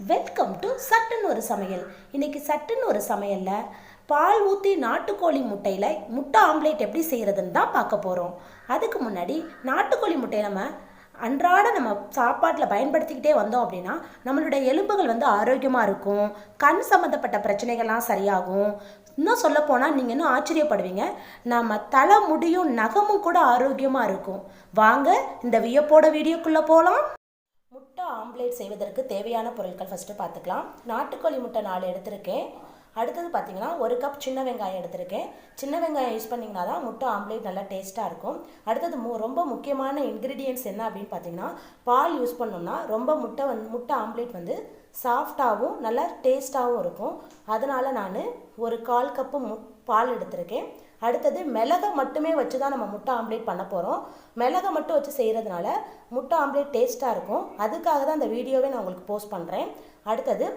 Welcome to சட்டுன்னு ஒரு சமையல். இன்னைக்கு சட்டுன்னு ஒரு சமையலில் பால் ஊற்றி நாட்டுக்கோழி முட்டையில் முட்டை ஆம்லேட் எப்படி செய்கிறதுன்னு தான் பார்க்க போகிறோம். அதுக்கு முன்னாடி நாட்டுக்கோழி முட்டையை நம்ம சாப்பாட்டில் பயன்படுத்திக்கிட்டே வந்தோம் அப்படின்னா நம்மளுடைய எலும்புகள் ஆரோக்கியமாக இருக்கும், கண் சம்மந்தப்பட்ட பிரச்சனைகள்லாம் சரியாகும். இன்னும் சொல்லப்போனால் நீங்கள் இன்னும் ஆச்சரியப்படுவீங்க, நம்ம தலை முடியும் நகமும் கூட ஆரோக்கியமாக இருக்கும். வாங்க இந்த வியப்போட வீடியோக்குள்ளே போகலாம். முட்டை ஆம்லேட் செய்வதற்கு தேவையான பொருட்கள் ஃபஸ்ட்டு பார்த்துக்கலாம். நாட்டுக்கோழி முட்டை 4 எடுத்திருக்கேன். அடுத்தது பார்த்திங்கன்னா 1 கப் சின்ன வெங்காயம் எடுத்திருக்கேன். சின்ன வெங்காயம் யூஸ் பண்ணிங்கன்னா தான் முட்டை ஆம்லேட் நல்லா டேஸ்ட்டாக இருக்கும். அடுத்தது ரொம்ப முக்கியமான இன்க்ரீடியன்ட்ஸ் என்ன அப்படின்னு பார்த்தீங்கன்னா, பால் யூஸ் பண்ணோம்னா ரொம்ப முட்டை ஆம்லேட் சாஃப்டாகவும் நல்லா டேஸ்ட்டாகவும் இருக்கும். அதனால் நான் 1/4 கப்பு பால் எடுத்திருக்கேன். அடுத்தது மிளகை மட்டுமே வச்சு தான் நம்ம முட்டை ஆம்லேட் பண்ண போகிறோம். மிளகை மட்டும் வச்சு செய்கிறதுனால முட்டை ஆம்லேட் டேஸ்ட்டாக இருக்கும். அதுக்காக தான் இந்த வீடியோவை நான் உங்களுக்கு போஸ்ட் பண்ணுறேன். அடுத்தது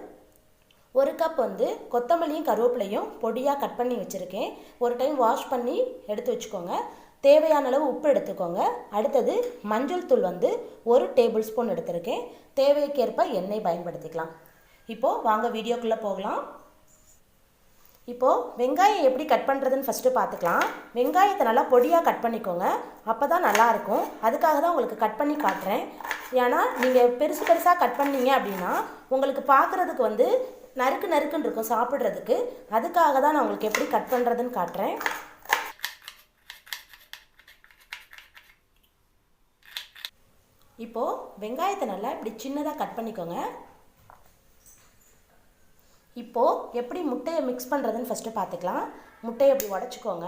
1 கப் கொத்தமல்லியும் கருவேப்பிலையும் பொடியாக கட் பண்ணி வச்சுருக்கேன். ஒரு டைம் வாஷ் பண்ணி எடுத்து வச்சுக்கோங்க. தேவையான அளவு உப்பு எடுத்துக்கோங்க. அடுத்தது மஞ்சள் தூள் 1 டேபிள் ஸ்பூன் எடுத்திருக்கேன். தேவைக்கேற்ப எண்ணெய் பயன்படுத்திக்கலாம். இப்போது வாங்க வீடியோக்குள்ளே போகலாம். இப்போது வெங்காயம் எப்படி கட் பண்ணுறதுன்னு ஃபஸ்ட்டு பார்த்துக்கலாம். வெங்காயத்தை நல்லா பொடியாக கட் பண்ணிக்கோங்க, அப்போ தான் நல்லாயிருக்கும். அதுக்காக தான் உங்களுக்கு கட் பண்ணி காட்டுறேன். ஏன்னா நீங்கள் பெருசாக கட் பண்ணீங்க அப்படின்னா உங்களுக்கு பார்க்குறதுக்கு நறுக்குன்னு இருக்கும் சாப்பிட்றதுக்கு. அதுக்காக தான் நான் உங்களுக்கு எப்படி கட் பண்ணுறதுன்னு காட்டுறேன். இப்போது வெங்காயத்தை நல்லா இப்படி சின்னதாக கட் பண்ணிக்கோங்க. இப்போது எப்படி முட்டையை மிக்ஸ் பண்ணுறதுன்னு ஃபஸ்ட்டு பார்த்துக்கலாம். முட்டையை இப்படி உடச்சிக்கோங்க.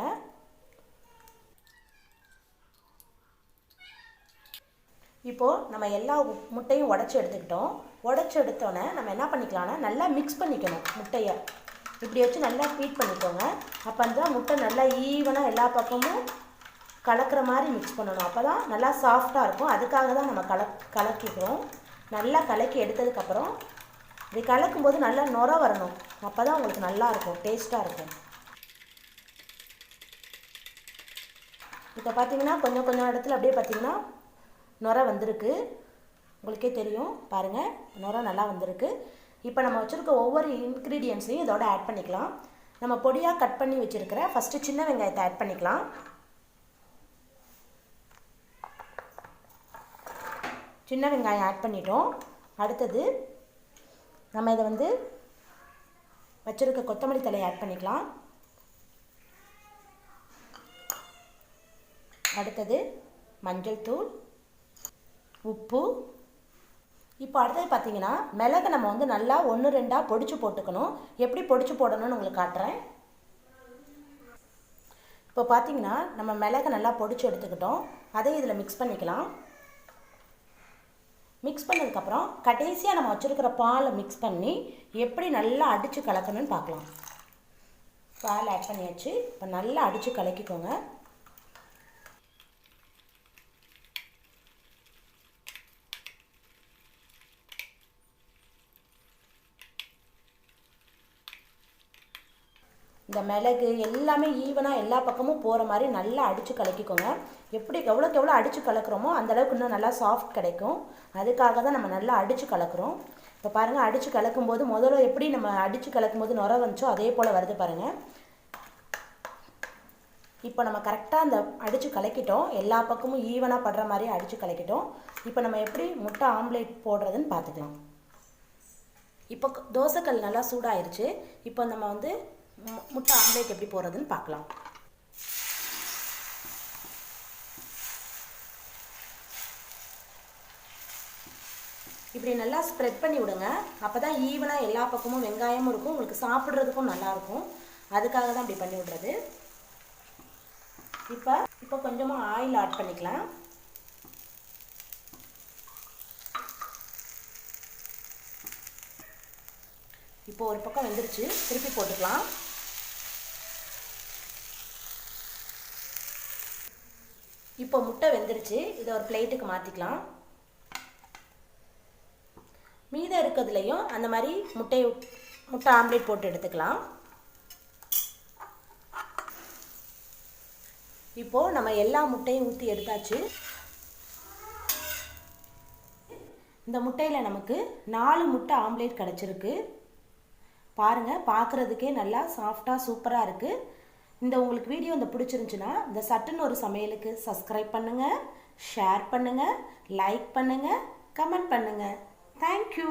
இப்போது நம்ம எல்லா முட்டையும் உடச்சி எடுத்துக்கிட்டோம். உடச்சி எடுத்தோன்னே நம்ம என்ன பண்ணிக்கலாம்னா நல்லா மிக்ஸ் பண்ணிக்கணும். முட்டையை இப்படி வச்சு நல்லா ஹீட் பண்ணிக்கோங்க. அப்போ தான் முட்டை நல்லா ஈவனாக எல்லா பக்கமும் கலக்கிற மாதிரி மிக்ஸ் பண்ணணும். அப்போ தான் நல்லா சாஃப்டாக இருக்கும். அதுக்காக தான் நம்ம கலக்கிக்கிறோம். நல்லா கலக்கி எடுத்ததுக்கப்புறம் இப்படி கலக்கும்போது நல்லா நுர வரணும். அப்போ தான் உங்களுக்கு நல்லாயிருக்கும், டேஸ்ட்டாக இருக்கும். இப்போ பார்த்தீங்கன்னா கொஞ்சம் இடத்துல அப்படியே பார்த்தீங்கன்னா நுர வந்திருக்கு. உங்களுக்கே தெரியும், பாருங்கள், நுர நல்லா வந்திருக்கு. இப்போ நம்ம வச்சுருக்க ஒவ்வொரு இன்க்ரீடியன்ஸையும் இதோட ஆட் பண்ணிக்கலாம். நம்ம பொடியாக கட் பண்ணி வச்சுருக்கிற ஃபஸ்ட்டு சின்ன வெங்காயத்தை ஆட் பண்ணிக்கலாம். சின்ன வெங்காயம் ஆட் பண்ணிட்டோம். அடுத்தது நம்ம இதை வச்சுருக்க கொத்தமல்லி தழையை ஆட் பண்ணிக்கலாம். அடுத்தது மஞ்சள் தூள், உப்பு. இப்போ அடுத்தது பார்த்திங்கன்னா மிளகு நம்ம நல்லா 1-2 பொடிச்சு போட்டுக்கணும். எப்படி பொடிச்சு போடணும்னு உங்களுக்கு காட்டுறேன். இப்போ பார்த்திங்கன்னா நம்ம மிளகு நல்லா பொடிச்சு எடுத்துக்கிட்டோம். அதையும் இதில் மிக்ஸ் பண்ணிக்கலாம். மிக்ஸ் பண்ணதுக்கப்புறம் கடைசியாக நம்ம வச்சுருக்கிற பாலை மிக்ஸ் பண்ணி எப்படி நல்லா அடித்து கலக்கணும்னு பார்க்கலாம். பால் ஆட் பண்ணியாச்சு. இப்போ நல்லா அடித்து கலக்கிக்கோங்க. இந்த மிளகு எல்லாமே ஈவனாக எல்லா பக்கமும் போகிற மாதிரி நல்லா அடித்து கலக்கிக்கோங்க. எவ்வளோக்கு எவ்வளோ அடித்து கலக்கிறோமோ அந்தளவுக்கு இன்னும் நல்லா சாஃப்ட் கிடைக்கும். அதுக்காக தான் நம்ம நல்லா அடித்து கலக்கிறோம். இப்போ பாருங்கள், அடித்து கலக்கும்போது முதல்ல எப்படி நம்ம அடித்து கலக்கும்போது நுர வந்துச்சோ அதே போல் வருது பாருங்கள். இப்போ நம்ம கரெக்டாக அந்த அடித்து கலக்கிட்டோம். எல்லா பக்கமும் ஈவனாக படுற மாதிரி அடித்து கலக்கிட்டோம். இப்போ நம்ம எப்படி முட்டை ஆம்லேட் போடுறதுன்னு பார்த்துக்கலாம். இப்போ தோசைக்கல் நல்லா சூடாயிருச்சு. இப்போ நம்ம முட்டை ஆம்லேட் எப்படி போடுறதுன்னு பார்க்கலாம். இப்படி நல்லா ஸ்ப்ரெட் பண்ணி விடுங்க. அப்போ தான் ஈவனாக எல்லா பக்கமும் வெங்காயமும் இருக்கும், உங்களுக்கு சாப்பிட்றதுக்கும் நல்லாயிருக்கும். அதுக்காக தான் இப்படி பண்ணி விடுறது. இப்போ கொஞ்சமாக ஆயில் ஆட் பண்ணிக்கலாம். இப்போ ஒரு பக்கம் வெந்துருச்சு, திருப்பி போட்டுக்கலாம். இப்போ முட்டை வெந்துருச்சு. இதை ஒரு பிளேட்டுக்கு மாற்றிக்கலாம். மீதம் இருக்கிறதுலையும் அந்த மாதிரி முட்டை ஆம்லேட் போட்டு எடுத்துக்கலாம். இப்போது நம்ம எல்லா முட்டையும் ஊற்றி எடுத்தாச்சு. இந்த முட்டையில் நமக்கு 4 முட்டை ஆம்லேட் கிடச்சிருக்கு. பாருங்கள், பார்க்குறதுக்கே நல்லா சாஃப்டாக சூப்பராக இருக்குது. உங்களுக்கு வீடியோ பிடிச்சிருந்துச்சுன்னா இந்த சட்டுன்னு ஒரு சமையலுக்கு சப்ஸ்கிரைப் பண்ணுங்கள், ஷேர் பண்ணுங்கள், லைக் பண்ணுங்கள், கமெண்ட் பண்ணுங்கள். தேங்க்யூ.